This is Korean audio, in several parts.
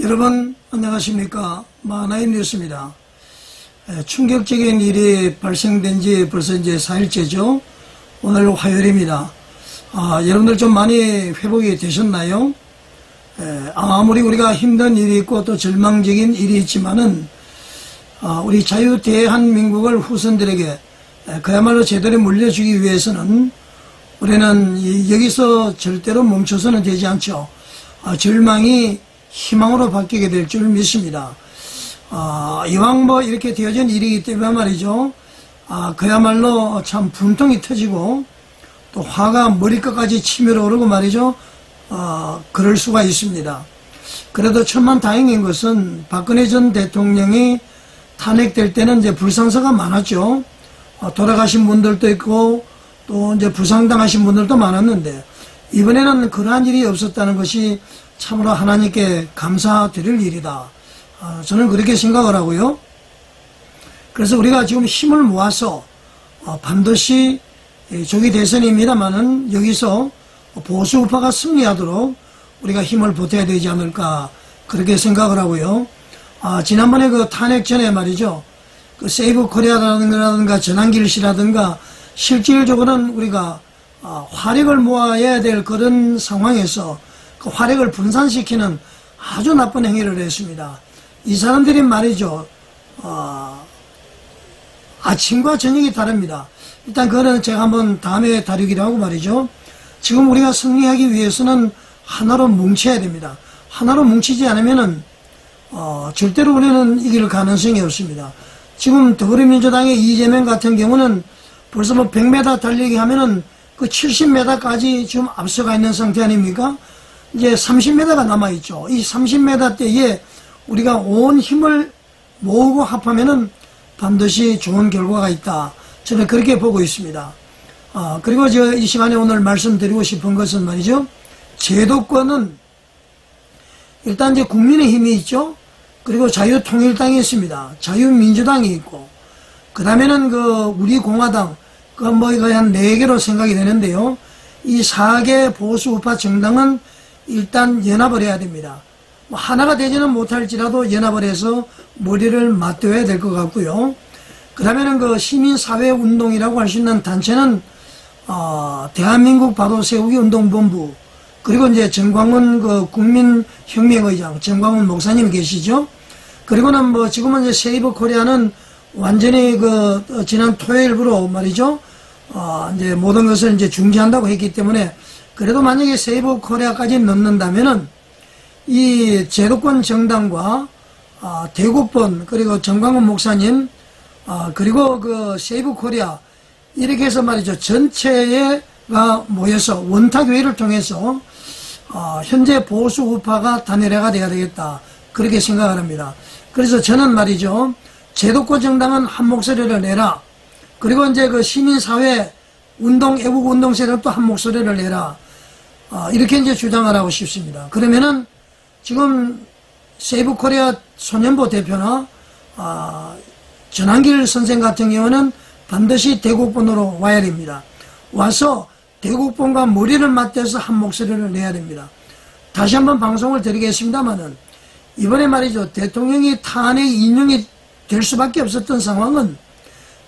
여러분 안녕하십니까. 마하나의 뉴스입니다. 충격적인 일이 발생된 지 벌써 이제 4일째죠. 오늘 화요일입니다. 여러분들 좀 많이 회복이 되셨나요? 아무리 우리가 힘든 일이 있고 또 절망적인 일이 있지만은 우리 자유대한민국을 후손들에게 그야말로 제대로 물려주기 위해서는 우리는 여기서 절대로 멈춰서는 되지 않죠. 절망이 희망으로 바뀌게 될 줄 믿습니다. 이왕 뭐 이렇게 되어진 일이기 때문에 말이죠. 그야말로 참 분통이 터지고 또 화가 머리끝까지 치밀어 오르고 말이죠. 그럴 수가 있습니다. 그래도 천만다행인 것은 박근혜 전 대통령이 탄핵될 때는 이제 불상사가 많았죠. 돌아가신 분들도 있고 또 이제 부상당하신 분들도 많았는데 이번에는 그러한 일이 없었다는 것이 참으로 하나님께 감사드릴 일이다. 저는 그렇게 생각을 하고요. 그래서 우리가 지금 힘을 모아서 반드시 조기 대선입니다만은 여기서 보수 우파가 승리하도록 우리가 힘을 보태야 되지 않을까 그렇게 생각을 하고요. 지난번에 그 탄핵 전에 말이죠. 그 세이브 코리아라든가 전환길 씨라든가 실질적으로는 우리가 화력을 모아야 될 그런 상황에서 그 화력을 분산시키는 아주 나쁜 행위를 했습니다. 이 사람들이 말이죠. 아침과 저녁이 다릅니다. 일단 그거는 제가 한번 다음에 다루기로 하고 말이죠. 지금 우리가 승리하기 위해서는 하나로 뭉쳐야 됩니다. 하나로 뭉치지 않으면은 절대로 우리는 이길 가능성이 없습니다. 지금 더불어민주당의 이재명 같은 경우는 벌써 뭐 100m 달리기 하면은 그 70m까지 지금 앞서가 있는 상태 아닙니까? 이제 30m가 남아있죠. 이 30m 때에 우리가 온 힘을 모으고 합하면은 반드시 좋은 결과가 있다. 저는 그렇게 보고 있습니다. 그리고 이 시간에 오늘 말씀드리고 싶은 것은 말이죠. 제도권은 일단 이제 국민의힘이 있죠. 그리고 자유통일당이 있습니다. 자유민주당이 있고, 그 다음에는 우리 공화당, 거의 한 4개로 생각이 되는데요. 이 4개 보수 우파 정당은 일단 연합을 해야 됩니다. 뭐 하나가 되지는 못할지라도 연합을 해서 머리를 맞대야 될 것 같고요. 그 다음에는 시민사회운동이라고 할 수 있는 단체는, 대한민국 바로 세우기 운동본부, 그리고 이제 정광훈 국민혁명의장, 정광훈 목사님이 계시죠. 그리고는 지금은 이제 세이브 코리아는 완전히 지난 토요일부로 말이죠. 이제 모든 것을 이제 중지한다고 했기 때문에 그래도 만약에 세이브 코리아까지 넣는다면은 이 제도권 정당과 대국본 그리고 정광훈 목사님 그리고 세이브 코리아 이렇게 해서 말이죠. 전체가 모여서 원탁회의를 통해서 현재 보수 우파가 단일화가 돼야 되겠다. 그렇게 생각을 합니다. 그래서 저는 말이죠. 제도권 정당은 한 목소리를 내라. 그리고 이제 시민사회 운동, 애국운동 세력도 한 목소리를 내라. 이렇게 이제 주장을 하고 싶습니다. 그러면은 지금 세이브 코리아 소년보 대표나, 전환길 선생 같은 경우는 반드시 대국본으로 와야 됩니다. 와서 대국본과 머리를 맞대서 한 목소리를 내야 됩니다. 다시 한번 방송을 드리겠습니다만은 이번에 말이죠. 대통령이 탄핵 인용이 될 수밖에 없었던 상황은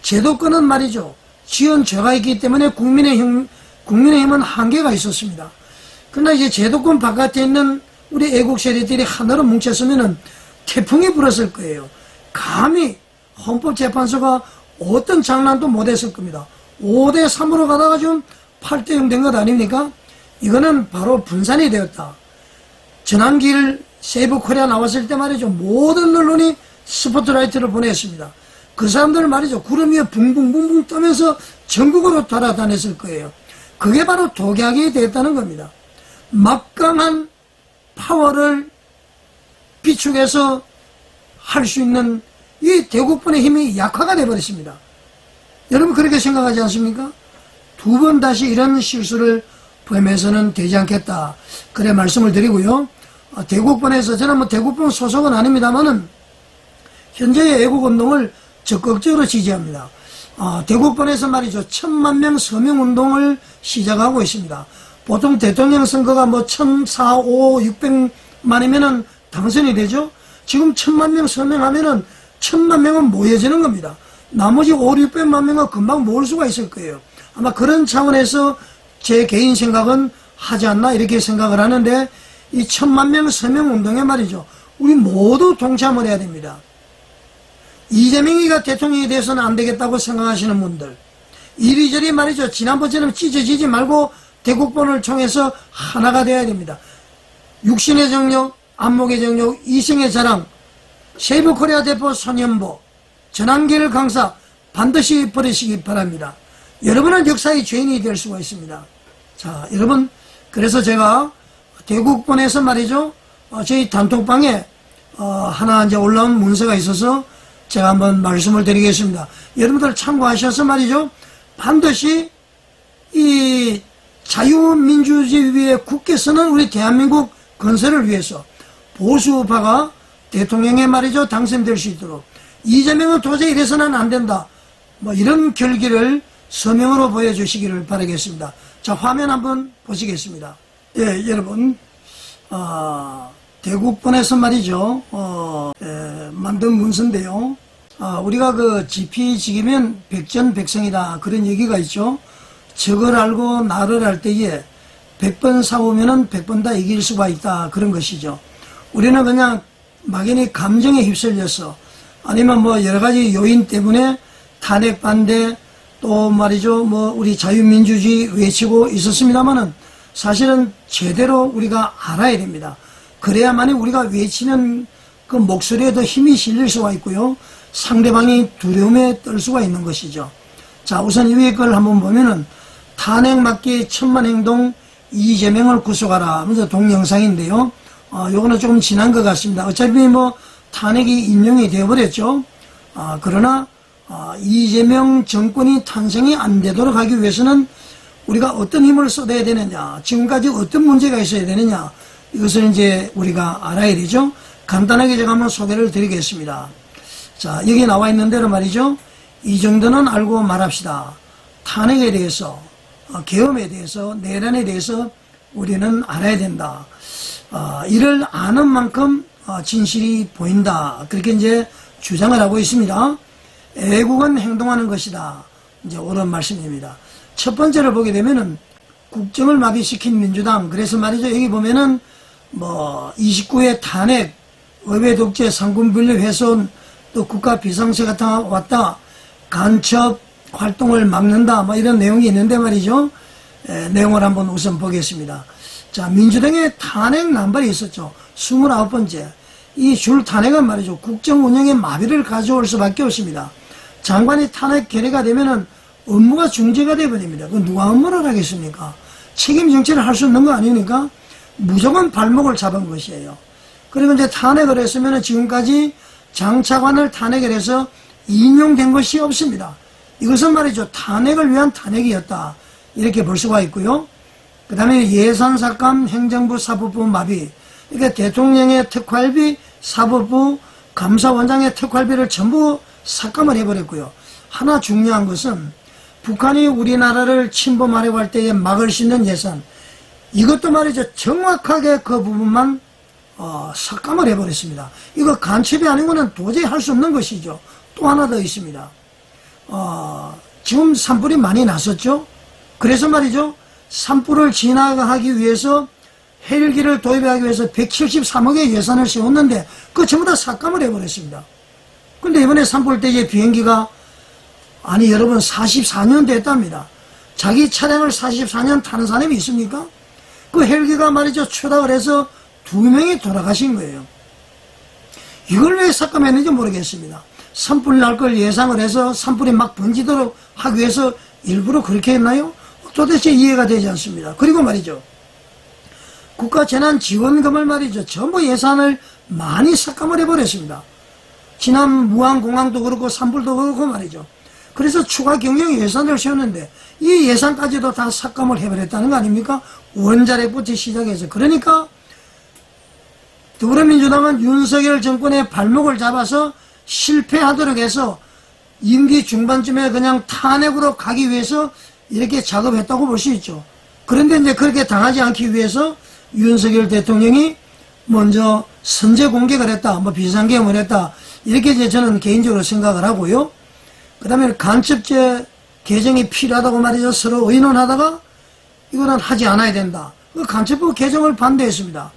제도권은 말이죠. 지은 죄가 있기 때문에 국민의힘은 한계가 있었습니다. 그러나 이제 제도권 바깥에 있는 우리 애국 세력들이 하나로 뭉쳤으면은 태풍이 불었을 거예요. 감히 헌법재판소가 어떤 장난도 못했을 겁니다. 5대3으로 가다가 좀 8대0 된 것 아닙니까? 이거는 바로 분산이 되었다. 전환길 세이브 코리아 나왔을 때 말이죠. 모든 언론이 스포트라이트를 보냈습니다. 그 사람들 말이죠. 구름 위에 붕붕붕붕 떠면서 전국으로 돌아다녔을 거예요. 그게 바로 독약이 됐다는 겁니다. 막강한 파워를 비축해서 할 수 있는 이 대국본의 힘이 약화가 되어버렸습니다. 여러분 그렇게 생각하지 않습니까? 두 번 다시 이런 실수를 범해서는 되지 않겠다. 그래 말씀을 드리고요. 대국본에서 저는 대국본 소속은 아닙니다만은 현재의 애국운동을 적극적으로 지지합니다. 대국본에서 말이죠. 1000만명 서명운동을 시작하고 있습니다. 보통 대통령 선거가 1400, 500만이면은 당선이 되죠. 지금 1000만 명 서명하면은 1000만 명은 모여지는 겁니다. 나머지 5, 600만 명은 금방 모을 수가 있을 거예요. 아마 그런 차원에서 제 개인 생각은 하지 않나 이렇게 생각을 하는데, 이 1000만 명 서명 운동에 말이죠, 우리 모두 동참을 해야 됩니다. 이재명이가 대통령이 돼서는 안 되겠다고 생각하시는 분들, 이리저리 말이죠, 지난번처럼 찢어지지 말고 대국본을 통해서 하나가 되어야 됩니다. 육신의 정력, 안목의 정력, 이성의 자랑, 세이브코리아 대표 손현보, 전환길 강사 반드시 버리시기 바랍니다. 여러분은 역사의 죄인이 될 수가 있습니다. 자, 여러분, 그래서 제가 대국본에서 말이죠, 저희 단톡방에 하나 이제 올라온 문서가 있어서 제가 한번 말씀을 드리겠습니다. 여러분들 참고하셔서 말이죠, 반드시 이 자유민주주의의 국회에서는 우리 대한민국 건설을 위해서 보수파가 대통령에 말이죠, 당선될 수 있도록, 이재명은 도저히 이래서는 안 된다, 뭐 이런 결기를 서명으로 보여주시기를 바라겠습니다. 자, 화면 한번 보시겠습니다. 예, 여러분, 대국본에서 말이죠, 만든 문서인데요. 우리가 그 지피지기면 백전백승이다, 그런 얘기가 있죠. 적을 알고 나를 할 때에 100번 싸우면은 100번 다 이길 수가 있다, 그런 것이죠. 우리는 그냥 막연히 감정에 휩쓸려서, 아니면 뭐 여러 가지 요인 때문에 탄핵 반대, 또 말이죠, 뭐 우리 자유민주주의 외치고 있었습니다만은, 사실은 제대로 우리가 알아야 됩니다. 그래야만이 우리가 외치는 그 목소리에 더 힘이 실릴 수가 있고요, 상대방이 두려움에 떨 수가 있는 것이죠. 자, 우선 이 위에 걸 한번 보면은, 탄핵 막기 천만 행동 이재명을 구속하라 하면서 동영상인데요. 요거는 조금 지난 것 같습니다. 어차피 뭐 탄핵이 인용이 되어버렸죠. 그러나 이재명 정권이 탄생이 안 되도록 하기 위해서는 우리가 어떤 힘을 쏟아야 되느냐, 지금까지 어떤 문제가 있어야 되느냐, 이것을 이제 우리가 알아야 되죠. 간단하게 제가 한번 소개를 드리겠습니다. 자, 여기 나와 있는 대로 말이죠, 이 정도는 알고 말합시다. 탄핵에 대해서, 계엄에 대해서, 내란에 대해서 우리는 알아야 된다. 이를 아는 만큼 진실이 보인다, 그렇게 이제 주장을 하고 있습니다. 애국은 행동하는 것이다, 이제 옳은 말씀입니다. 첫 번째로 보게 되면은 국정을 마비시킨 민주당, 그래서 말이죠, 여기 보면은 뭐 29회 탄핵, 의회 독재, 상군 분립 훼손, 또 국가 비상세 같은 거 왔다, 간첩 활동을 막는다, 뭐 이런 내용이 있는데 말이죠. 내용을 한번 우선 보겠습니다. 자, 민주당의 탄핵 남발이 있었죠. 29번째. 이 줄 탄핵은 말이죠, 국정 운영에 마비를 가져올 수밖에 없습니다. 장관이 탄핵 결의가 되면은 업무가 중지가 되어버립니다. 그 누가 업무를 하겠습니까? 책임 정치를 할 수 없는 거 아니니까 무조건 발목을 잡은 것이에요. 그리고 이제 탄핵을 했으면 지금까지 장차관을 탄핵을 해서 인용된 것이 없습니다. 이것은 말이죠, 탄핵을 위한 탄핵이었다, 이렇게 볼 수가 있고요. 그 다음에 예산삭감, 행정부, 사법부 마비, 그러니까 대통령의 특활비, 사법부, 감사원장의 특활비를 전부 삭감을 해버렸고요. 하나 중요한 것은 북한이 우리나라를 침범하려고 할 때에 막을 수 있는 예산, 이것도 말이죠, 정확하게 그 부분만 삭감을 해버렸습니다. 이거 간첩이 아니고는 도저히 할 수 없는 것이죠. 또 하나 더 있습니다. 지금 산불이 많이 났었죠. 그래서 말이죠, 산불을 진화하기 위해서 헬기를 도입하기 위해서 173억의 예산을 세웠는데 그거 전부 다 삭감을 해버렸습니다. 근데 이번에 산불 때의 비행기가, 아니 여러분, 44년 됐답니다. 자기 차량을 44년 타는 사람이 있습니까? 그 헬기가 말이죠, 추락을 해서 2명이 돌아가신 거예요. 이걸 왜 삭감했는지 모르겠습니다. 산불 날 걸 예상을 해서 산불이 막 번지도록 하기 위해서 일부러 그렇게 했나요? 도대체 이해가 되지 않습니다. 그리고 말이죠, 국가재난지원금을 말이죠, 전부 예산을 많이 삭감을 해버렸습니다. 지난 무안공항도 그렇고 산불도 그렇고 말이죠. 그래서 추가 경영 예산을 세웠는데 이 예산까지도 다 삭감을 해버렸다는 거 아닙니까? 원자력부터 시작해서. 그러니까 더불어민주당은 윤석열 정권의 발목을 잡아서 실패하도록 해서 임기 중반쯤에 그냥 탄핵으로 가기 위해서 이렇게 작업했다고 볼 수 있죠. 그런데 이제 그렇게 당하지 않기 위해서 윤석열 대통령이 먼저 선제 공격을 했다, 뭐 비상계엄을 했다, 이렇게 이제 저는 개인적으로 생각을 하고요. 그 다음에 간첩죄 개정이 필요하다고 말이죠. 서로 의논하다가 이거는 하지 않아야 된다. 그 간첩법 개정을 반대했습니다.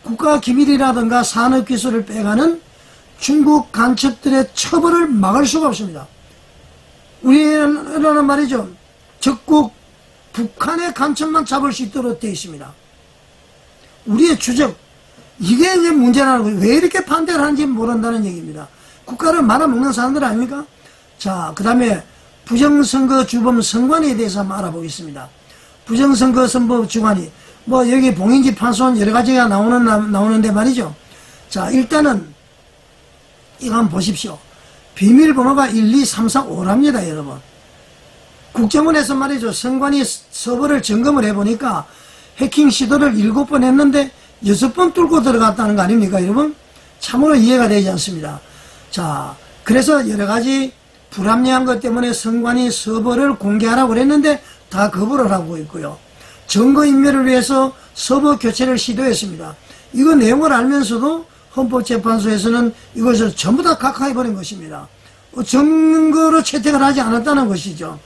국가기밀이라든가 산업기술을 빼가는 중국 간첩들의 처벌을 막을 수가 없습니다. 우리나라는 말이죠. 적국 북한의 간첩만 잡을 수 있도록 되어 있습니다. 우리의 주적, 이게 이제 문제라는 거예요. 왜 이렇게 반대를 하는지 모른다는 얘기입니다. 국가를 말아먹는 사람들 아닙니까? 자, 그 다음에 부정선거 주범 선관위에 대해서 한번 알아보겠습니다. 부정선거 선거 주관이, 뭐 여기 봉인지 판소원 여러 가지가 나오는데 말이죠. 자, 일단은 이거 한번 보십시오. 비밀번호가 1, 2, 3, 4, 5랍니다, 여러분. 국정원에서 말이죠. 선관위 서버를 점검을 해보니까 해킹 시도를 7번 했는데 6번 뚫고 들어갔다는 거 아닙니까, 여러분? 참으로 이해가 되지 않습니다. 자, 그래서 여러 가지 불합리한 것 때문에 선관위 서버를 공개하라고 그랬는데 다 거부를 하고 있고요. 증거인멸을 위해서 서버 교체를 시도했습니다. 이거 내용을 알면서도 헌법재판소에서는 이것을 전부 다 각하해버린 것입니다. 증거로 채택을 하지 않았다는 것이죠.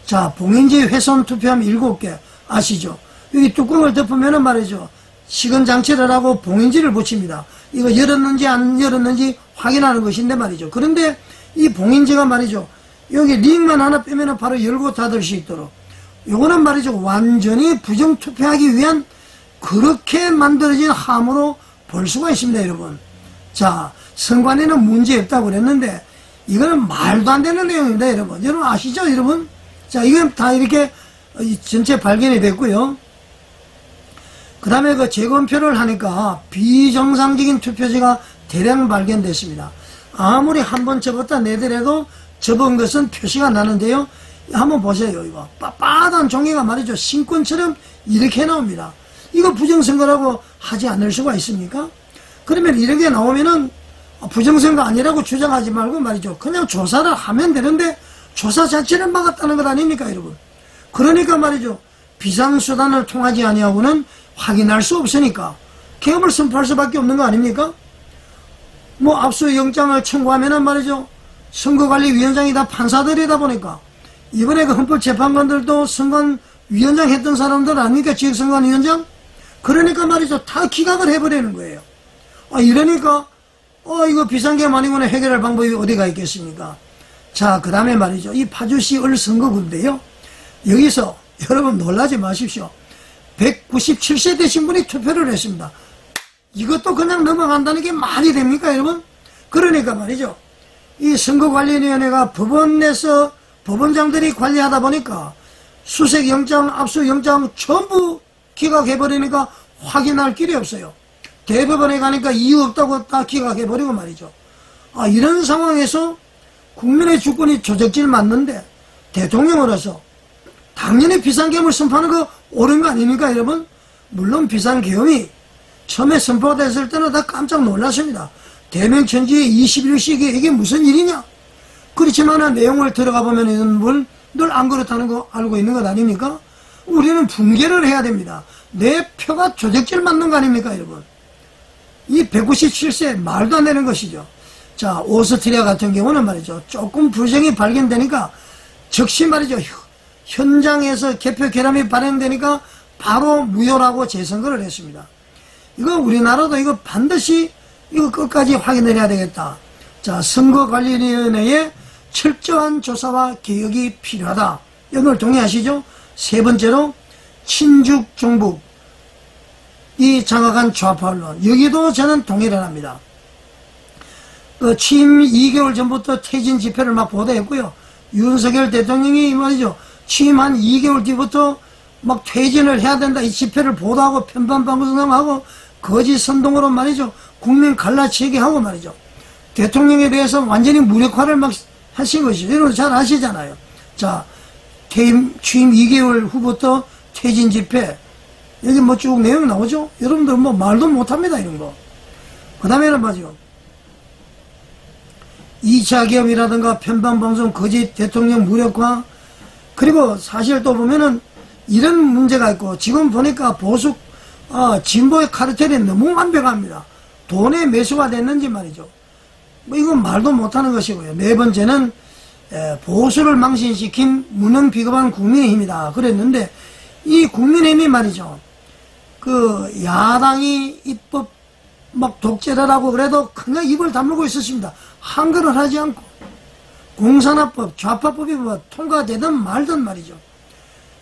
자, 봉인지 훼손 투표함 7개 아시죠? 여기 뚜껑을 덮으면은 말이죠. 시건장치를 하고 봉인지를 붙입니다. 이거 열었는지 안 열었는지 확인하는 것인데 말이죠. 그런데 이 봉인지가 말이죠. 여기 링만 하나 빼면은 바로 열고 닫을 수 있도록. 요거는 말이죠. 완전히 부정투표하기 위한 그렇게 만들어진 함으로 볼 수가 있습니다, 여러분. 자, 선관위는 문제 없다고 그랬는데 이거는 말도 안 되는 내용입니다, 여러분. 여러분 아시죠, 여러분? 자, 이건 다 이렇게 전체 발견이 됐고요. 그 다음에 그 재검표를 하니까 비정상적인 투표지가 대량 발견됐습니다. 아무리 한번 접었다 내더라도 접은 것은 표시가 나는데요. 한번 보세요, 이거. 빳빳한 종이가 말이죠. 신권처럼 이렇게 나옵니다. 이거 부정선거라고 하지 않을 수가 있습니까? 그러면 이렇게 나오면은 부정선거 아니라고 주장하지 말고 말이죠. 그냥 조사를 하면 되는데 조사 자체를 막았다는 것 아닙니까, 여러분? 그러니까 말이죠. 비상수단을 통하지 아니하고는 확인할 수 없으니까 계엄을 선포할 수밖에 없는 거 아닙니까? 뭐 압수영장을 청구하면은 말이죠. 선거관리위원장이 다 판사들이다 보니까 이번에 그 헌법재판관들도 선관위원장 했던 사람들 아닙니까? 지역선관위원장? 그러니까 말이죠. 다 기각을 해버리는 거예요. 이러니까 이거 비상계엄 아니고는 해결할 방법이 어디가 있겠습니까? 자, 그 다음에 말이죠. 이 파주시 을선거구인데요. 여기서 여러분 놀라지 마십시오. 197세 되신 분이 투표를 했습니다. 이것도 그냥 넘어간다는 게 말이 됩니까, 여러분? 그러니까 말이죠. 이 선거관리위원회가 법원에서 법원장들이 관리하다 보니까 수색영장, 압수영장 전부 기각해버리니까 확인할 길이 없어요. 대법원에 가니까 이유 없다고 다 기각해버리고 말이죠. 이런 상황에서 국민의 주권이 조적질 맞는데 대통령으로서 당연히 비상계엄을 선포하는 거 옳은 거 아닙니까, 여러분? 물론 비상계엄이 처음에 선포가 됐을 때는 다 깜짝 놀랐습니다. 대명천지에 21세기에 이게 무슨 일이냐? 그렇지만 내용을 들어가 보면 뭘 늘 안 그렇다는 거 알고 있는 것 아닙니까? 우리는 붕괴를 해야 됩니다. 내 표가 조적질 맞는 거 아닙니까, 여러분? 이 197세 말도 안 되는 것이죠. 자, 오스트리아 같은 경우는 말이죠. 조금 부정이 발견되니까 즉시 말이죠. 현장에서 개표 결함이 발행되니까 바로 무효라고 재선거를 했습니다. 이거 우리나라도 이거 반드시 이거 끝까지 확인을 해야 되겠다. 자, 선거관리위원회의 철저한 조사와 개혁이 필요하다. 이걸 동의하시죠? 세 번째로 친중 정북 이 장악한 좌파 언론, 여기도 저는 동의를 합니다. 취임 2개월 전부터 퇴진 집회를 막 보도했고요. 윤석열 대통령이 말이죠. 취임 한 2개월 뒤부터 막 퇴진을 해야 된다. 이 집회를 보도하고 편파 방송하고 거짓 선동으로 말이죠. 국민 갈라치게 하고 말이죠. 대통령에 대해서 완전히 무력화를 막 하신 것이죠. 여러분 잘 아시잖아요. 자, 취임 2개월 후부터 퇴진 집회. 여기 뭐 쭉 내용 나오죠? 여러분들 뭐 말도 못합니다, 이런 거. 그 다음에는 말이죠. 2차 계엄이라든가 편방방송, 거짓 대통령 무력화, 그리고 사실 또 보면은 이런 문제가 있고, 지금 보니까 보수 진보의 카르텔이 너무 완벽합니다. 돈의 매수가 됐는지 말이죠. 뭐 이건 말도 못하는 것이고요. 네 번째는 보수를 망신시킨 무능 비겁한 국민의힘이다 그랬는데, 이 국민의힘이 말이죠, 그 야당이 입법 막 독재라고 그래도 그냥 입을 다물고 있었습니다. 한글을 하지 않고 공산화법, 좌파법이 뭐 통과되든 말든 말이죠.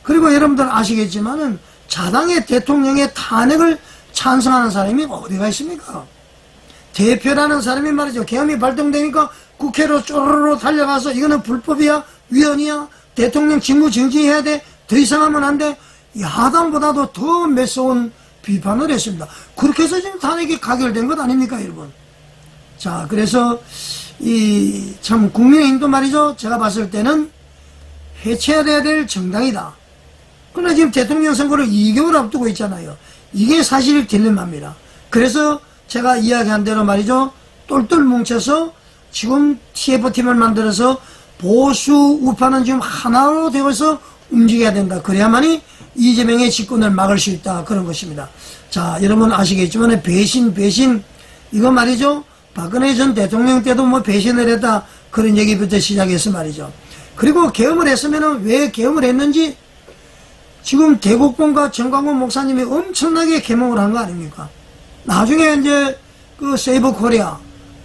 그리고 여러분들 아시겠지만은 자당의 대통령의 탄핵을 찬성하는 사람이 어디가 있습니까? 대표라는 사람이 말이죠, 계엄이 발동되니까 국회로 쪼르르 달려가서 이거는 불법이야, 위헌이야, 대통령 직무 정지해야 돼, 더 이상 하면 안 돼, 야당보다도 더 매서운 비판을 했습니다. 그렇게 해서 지금 탄핵이 가결된 것 아닙니까, 여러분? 자, 그래서 참 국민의힘도 말이죠, 제가 봤을 때는 해체해야 될 정당이다. 그러나 지금 대통령 선거를 2개월 앞두고 있잖아요. 이게 사실 딜레마입니다. 그래서 제가 이야기한 대로 말이죠, 똘똘 뭉쳐서 지금 TF팀을 만들어서 보수 우파는 지금 하나로 되어서 움직여야 된다. 그래야만이 이재명의 집권을 막을 수 있다. 그런 것입니다. 자, 여러분 아시겠지만 배신 이거 말이죠, 박근혜 전 대통령 때도 뭐 배신을 했다, 그런 얘기부터 시작해서 말이죠. 그리고 계엄을 했으면 왜 계엄을 했는지 지금 대국본과 정광훈 목사님이 엄청나게 개몽을 한 거 아닙니까? 나중에 이제 그 세이브 코리아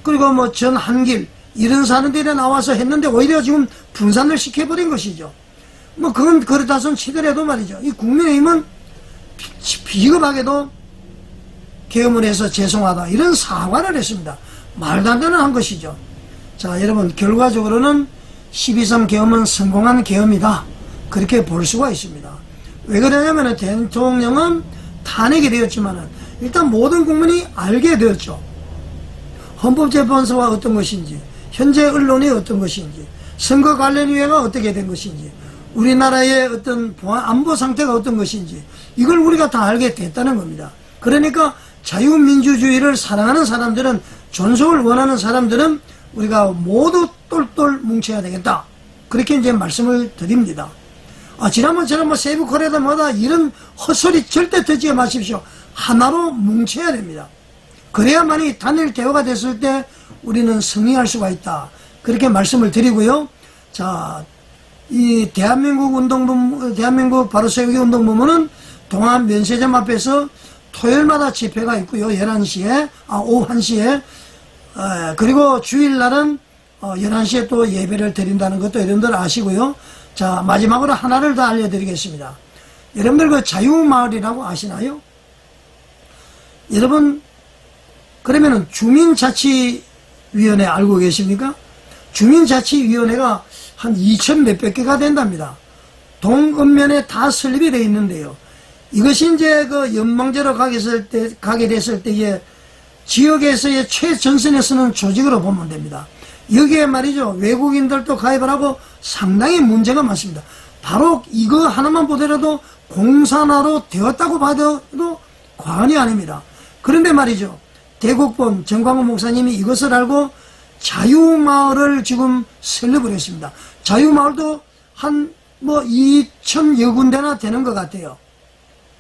그리고 뭐 전한길 이런 사람들이 나와서 했는데 오히려 지금 분산을 시켜버린 것이죠. 뭐 그건 그렇다 손 치더라도 말이죠, 이 국민의힘은 비겁하게도 계엄을 해서 죄송하다 이런 사과를 했습니다. 말도 안 되는 한 것이죠. 자, 여러분 결과적으로는 12.3 계엄은 성공한 계엄이다, 그렇게 볼 수가 있습니다. 왜 그러냐면 대통령은 탄핵이 되었지만은 일단 모든 국민이 알게 되었죠. 헌법재판소가 어떤 것인지, 현재 언론이 어떤 것인지, 선거관련위원회가 어떻게 된 것인지, 우리나라의 어떤 안보 상태가 어떤 것인지, 이걸 우리가 다 알게 됐다는 겁니다. 그러니까 자유민주주의를 사랑하는 사람들은, 존속을 원하는 사람들은 우리가 모두 똘똘 뭉쳐야 되겠다, 그렇게 이제 말씀을 드립니다. 지난번처럼 뭐 세이브 코리아다 뭐다 이런 헛소리 절대 듣지 마십시오. 하나로 뭉쳐야 됩니다. 그래야만이 단일 대화가 됐을 때 우리는 승리할 수가 있다, 그렇게 말씀을 드리고요. 자, 이 대한민국 바로세우기 운동본부는 동안 면세점 앞에서 토요일마다 집회가 있고요. 11시에, 오후 1시에, 그리고 주일날은 11시에 또 예배를 드린다는 것도 여러분들 아시고요. 자, 마지막으로 하나를 더 알려드리겠습니다. 여러분들 그 자유마을이라고 아시나요? 여러분, 그러면은 주민자치위원회 알고 계십니까? 주민자치위원회가 한 2천 몇백 개가 된답니다. 동읍면에 다 설립이 되어 있는데요. 이것이 이제 그 연방제로 가게 됐을 때에 지역에서의 최전선에 서는 조직으로 보면 됩니다. 여기에 말이죠, 외국인들도 가입을 하고 상당히 문제가 많습니다. 바로 이거 하나만 보더라도 공산화로 되었다고 봐도 과언이 아닙니다. 그런데 말이죠, 대국본 정광훈 목사님이 이것을 알고 자유마을을 지금 설립을 했습니다. 자유마을도 한 뭐 2,000여 군데나 되는 것 같아요.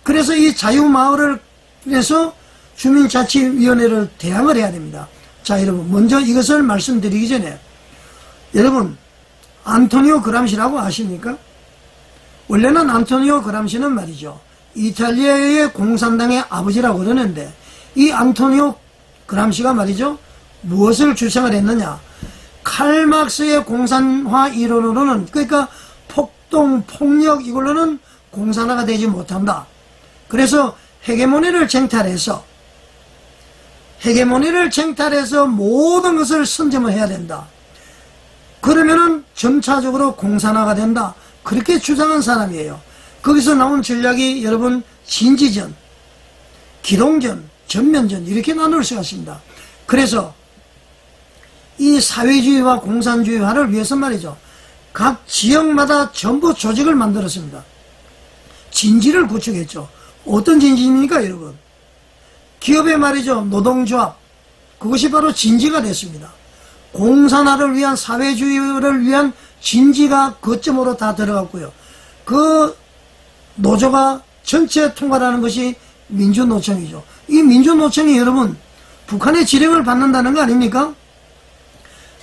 그래서 이 자유마을을 위해서 주민자치위원회를 대항을 해야 됩니다. 자, 여러분 먼저 이것을 말씀드리기 전에, 여러분 안토니오 그람시라고 아십니까? 원래는 안토니오 그람시는 말이죠, 이탈리아의 공산당의 아버지라고 그러는데, 이 안토니오 그람시가 말이죠, 무엇을 주장을 했느냐, 칼막스의 공산화 이론으로는, 그러니까 폭동, 폭력 이걸로는 공산화가 되지 못한다. 그래서 헤게모니를 쟁탈해서 모든 것을 선점을 해야 된다. 그러면은 점차적으로 공산화가 된다, 그렇게 주장한 사람이에요. 거기서 나온 전략이 여러분 진지전, 기동전, 전면전 이렇게 나눌 수가 있습니다. 그래서 이 사회주의와 공산주의화를 위해서 말이죠, 각 지역마다 전부 조직을 만들었습니다. 진지를 구축했죠. 어떤 진지입니까, 여러분? 기업의 말이죠, 노동조합, 그것이 바로 진지가 됐습니다. 공산화를 위한, 사회주의를 위한 진지가 거점으로 다 들어갔고요. 그 노조가 전체 통과라는 것이 민주노총이죠. 이 민주노총이 여러분 북한의 지령을 받는다는 거 아닙니까?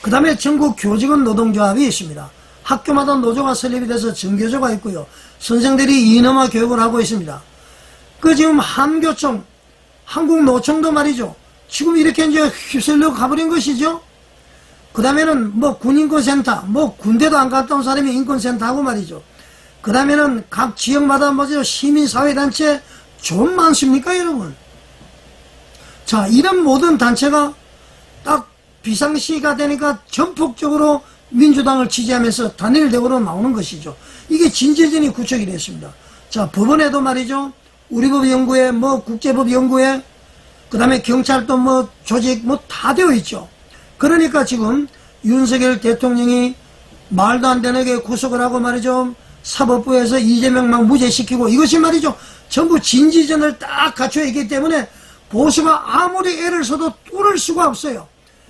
그 다음에 전국 교직원 노동조합이 있습니다. 학교마다 노조가 설립이 돼서 정교조가 있고요. 선생들이 이념화 교육을 하고 있습니다. 그 지금 한교총, 한국노총도 말이죠. 지금 이렇게 이제 휩쓸려 가버린 것이죠. 그 다음에는 뭐 군인권센터, 뭐 군대도 안 갔다 온 사람이 인권센터 하고 말이죠. 그 다음에는 각 지역마다 뭐죠, 시민사회단체 좀 많습니까, 여러분? 자, 이런 모든 단체가 딱 비상시가 되니까 전폭적으로 민주당을 지지하면서 단일대우로 나오는 것이죠. 이게 진지전이 구축이 됐습니다. 자, 법원에도 말이죠. 우리법연구회, 뭐 국제법연구회, 그 다음에 경찰도 뭐 조직 뭐 다 되어 있죠. 그러니까 지금 윤석열 대통령이 말도 안 되게 구속을 하고 말이죠. 사법부에서 이재명 막 무죄시키고 이것이 말이죠. 전부 진지전을 딱 갖춰 있기 때문에 보수가 아무리 애를 써도 뚫을 수가 없어요.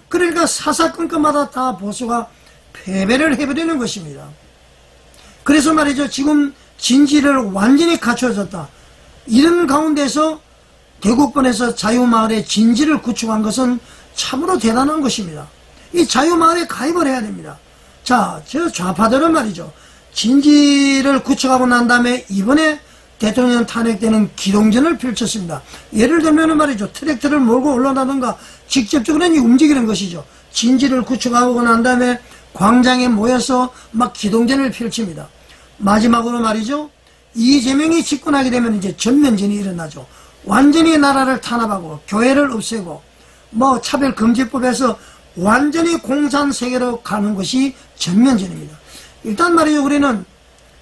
그러니까 사사건건마다 다 보수가 패배를 해버리는 것입니다. 그래서 말이죠. 지금 진지를 완전히 갖춰졌다. 이런 가운데서 대국본에서 자유마을의 진지를 구축한 것은 참으로 대단한 것입니다. 이 자유마을에 가입을 해야 됩니다. 자, 저 좌파들은 말이죠. 진지를 구축하고 난 다음에 이번에 대통령 탄핵되는 기동전을 펼쳤습니다. 예를 들면 말이죠. 트랙터를 몰고 올라가든가 직접적으로 움직이는 것이죠. 진지를 구축하고 난 다음에 광장에 모여서 막 기동전을 펼칩니다. 마지막으로 말이죠. 이재명이 집권하게 되면 이제 전면전이 일어나죠. 완전히 나라를 탄압하고 교회를 없애고 뭐 차별금지법에서 완전히 공산세계로 가는 것이 전면전입니다. 일단 말이죠. 우리는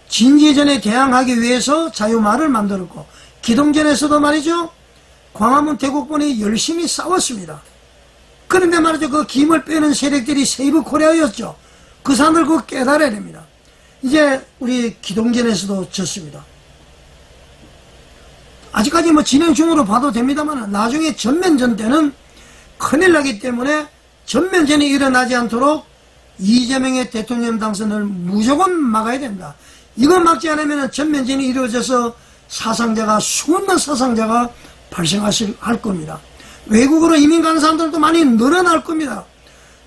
진지전에 대항하기 위해서 자유마을을 만들었고 기동전에서도 말이죠. 광화문 대국본이 열심히 싸웠습니다. 그런데 말이죠. 그 김을 빼는 세력들이 세이브 코리아였죠. 그 사람들 그거 깨달아야 됩니다. 이제 우리 기동전에서도 졌습니다. 아직까지 뭐 진행 중으로 봐도 됩니다만 나중에 전면전 때는 큰일 나기 때문에 전면전이 일어나지 않도록 이재명의 대통령 당선을 무조건 막아야 된다. 이거 막지 않으면 전면전이 이루어져서 사상자가 수없는 사상자가 발생할 겁니다. 외국으로 이민 가는 사람들도 많이 늘어날 겁니다.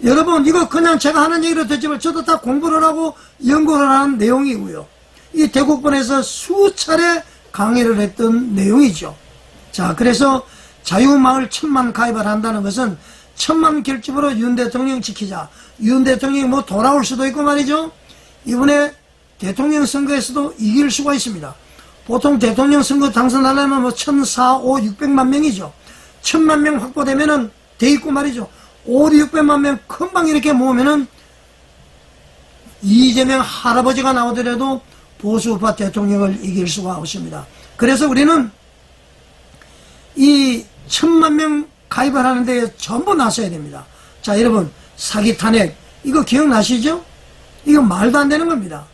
여러분 이거 그냥 제가 하는 얘기로 듣지만 저도 다 공부를 하고 연구를 하는 내용이고요. 이 대국본에서 수차례 강의를 했던 내용이죠. 자, 그래서 자유마을 1000만 가입을 한다는 것은 1000만 결집으로 윤 대통령 지키자. 윤 대통령이 뭐 돌아올 수도 있고 말이죠. 이번에 대통령 선거에서도 이길 수가 있습니다. 보통 대통령 선거 당선하려면 뭐 1,400, 600만 명이죠. 1000만 명 확보되면은 돼 있고 말이죠. 5, 600만 명 금방 이렇게 모으면은 이재명 할아버지가 나오더라도 보수우파 대통령을 이길 수가 없습니다. 그래서 우리는 이 1000만 명 가입을 하는데 전부 나서야 됩니다. 자, 여러분 사기 탄핵 이거 기억나시죠? 이거 말도 안 되는 겁니다.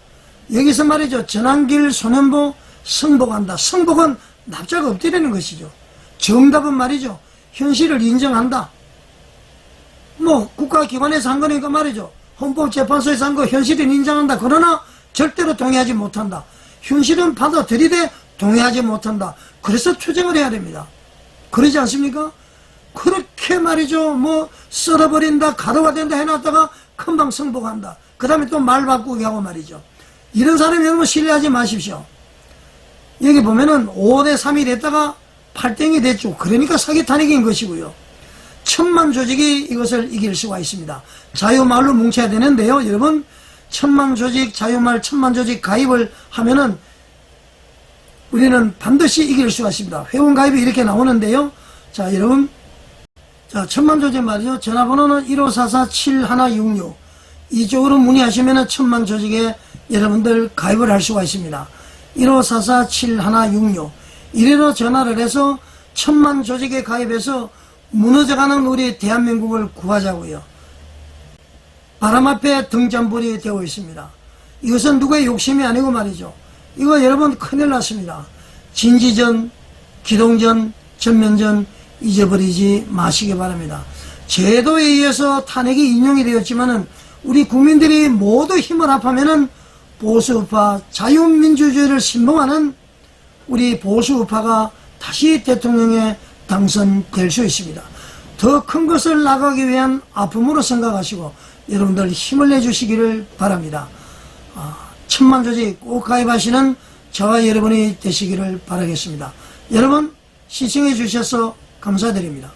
여기서 말이죠. 전환길 소년보 승복한다. 승복은 납작 엎드리는 것이죠. 정답은 말이죠. 현실을 인정한다. 뭐 국가기관에서 한 거니까 말이죠. 헌법재판소에서 한 거 현실을 인정한다. 그러나 절대로 동의하지 못한다. 현실은 받아들이되 동의하지 못한다. 그래서 투쟁을 해야 됩니다. 그러지 않습니까? 그렇게 말이죠. 뭐 썰어버린다, 가루가 된다 해놨다가 금방 승복한다. 그 다음에 또 말 바꾸기 하고 말이죠. 이런 사람이 여러분 신뢰하지 마십시오. 여기 보면은 5대 3이 됐다가 8대0이 됐죠. 그러니까 사기 탄핵인 것이고요. 1000만 조직이 이것을 이길 수가 있습니다. 자유마을로 뭉쳐야 되는데요. 여러분 1000만 조직, 자유마을 1000만 조직 가입을 하면은 우리는 반드시 이길 수가 있습니다. 회원 가입이 이렇게 나오는데요. 자, 여러분. 자, 1000만 조직 말이죠. 전화번호는 1544-7166. 이쪽으로 문의하시면은 1000만 조직에 여러분들 가입을 할 수가 있습니다. 1544-7166. 이래로 전화를 해서 1000만 조직에 가입해서 무너져가는 우리 대한민국을 구하자고요. 바람 앞에 등잔불이 되어 있습니다. 이것은 누구의 욕심이 아니고 말이죠. 이거 여러분 큰일 났습니다. 진지전, 기동전, 전면전 잊어버리지 마시기 바랍니다. 제도에 의해서 탄핵이 인용이 되었지만은 우리 국민들이 모두 힘을 합하면은 보수우파, 자유민주주의를 신봉하는 우리 보수우파가 다시 대통령에 당선될 수 있습니다. 더 큰 것을 나가기 위한 아픔으로 생각하시고 여러분들 힘을 내주시기를 바랍니다. 천만조직 꼭 가입하시는 저와 여러분이 되시기를 바라겠습니다. 여러분 시청해 주셔서 감사드립니다.